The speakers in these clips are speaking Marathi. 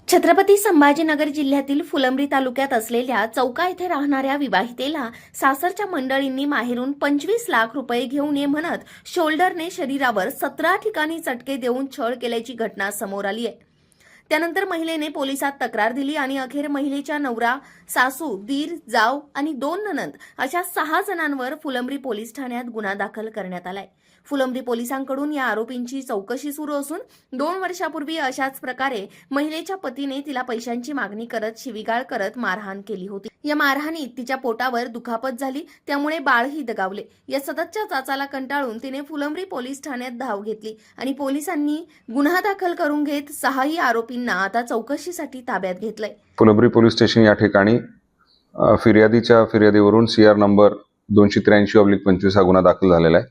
छत्रपती संभाजीनगर जिल्ह्यातील फुलंब्री तालुक्यात असलेल्या चौका येथे राहणाऱ्या विवाहितेला सासरच्या मंडळींनी माहेरून 25 लाख रुपये घेऊन ये म्हणत शोल्डरने शरीरावर 17 ठिकाणी चटके देऊन छळ केल्याची घटना समोर आली आहे। त्यानंतर महिलेने पोलिसात तक्रार दिली आणि अखेर महिलेच्या नवरा, सासू, दीर, जाव आणि 2 नणंद अशा 6 जणांवर फुलंब्री पोलीस ठाण्यात गुन्हा दाखल करण्यात आलाय। फुलंब्री पोलिसांकडून या आरोपींची चौकशी सुरू असून 2 वर्षापूर्वी अशाच प्रकारे महिलेच्या पतीने तिला पैशांची मागणी करत शिवीगाळ करत मारहाण केली होती। या मारहाणीत तिच्या पोटावर दुखापत झाली, त्यामुळे बाळही दगावले। या सततच्या चाचाला कंटाळून तिने फुलंब्री पोलीस ठाण्यात धाव घेतली आणि पोलिसांनी गुन्हा दाखल करून घेत 6ही आरोपींना आता चौकशीसाठी ताब्यात घेतलंय। फुलंब्री पोलीस स्टेशन या ठिकाणी फिर्यादीच्या फिर्यादीवरून CR नंबर 283/25 हा गुन्हा दाखल झालेला आहे,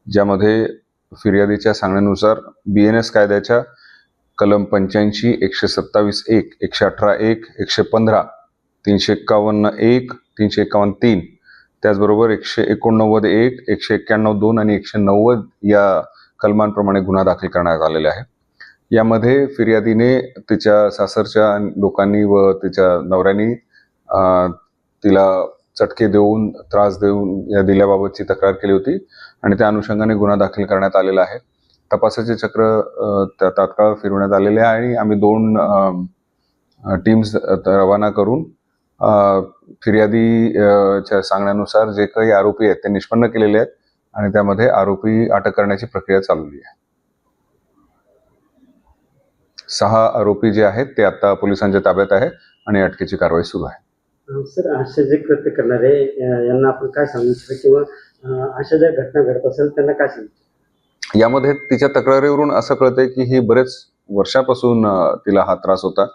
ज्यामध्ये फिर्यादीच्या सांगण्यानुसार BNS कायद्याच्या कलम 85, 127(1), 118(1), 115, 351(1), 351(3), त्याचबरोबर 189(1), 191(2) आणि 190 या कलमांप्रमाणे गुन्हा दाखल करण्यात आलेला आहे। यामध्ये फिर्यादीने तिच्या सासरच्या लोकांनी व तिच्या नवऱ्यानी तिला चटके देऊन त्रास देऊन दिल्याबाबतची तक्रार केली होती आणि त्या अनुषंगाने गुन्हा दाखल करण्यात आलेला आहे। तपासाचे चक्र तात्काळ फिरवण्यात आलेले आहे आणि आम्ही 2 टीम्स रवाना करून फिर्यादीच्या सांगण्यानुसार जे काही आरोपी आहेत ते निष्पन्न केलेले आहेत आणि त्यामध्ये आरोपी अटक करण्याची प्रक्रिया चालवली आहे। 6 आरोपी जे आहेत ते आता पोलिसांच्या ताब्यात आहे आणि अटकेची कारवाई सुरू आहे। सर, असे जे कृत्य करणारे यांना आपण काय सांगू इच्छितो किंवा अशा ज्या घटना घडत असेल त्यांना काय सांगू? यामध्ये तिच्या तक्रारीवरून असं कळतंय की ही बरेच वर्षापासून तिला हा त्रास होता।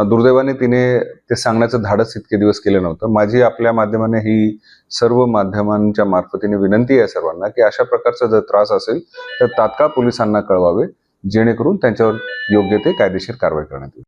दुर्दैवाने तिने ते सांगण्याचं धाडस इतके दिवस केलं नव्हतं। माझी आपल्या माध्यमाने ही सर्व माध्यमांच्या मार्फतीने विनंती आहे सर्वांना की अशा प्रकारचा जर त्रास असेल तर तात्काळ पोलिसांना कळवावे, जेणेकरून त्यांच्यावर योग्य ते कायदेशीर कारवाई करण्यात येईल।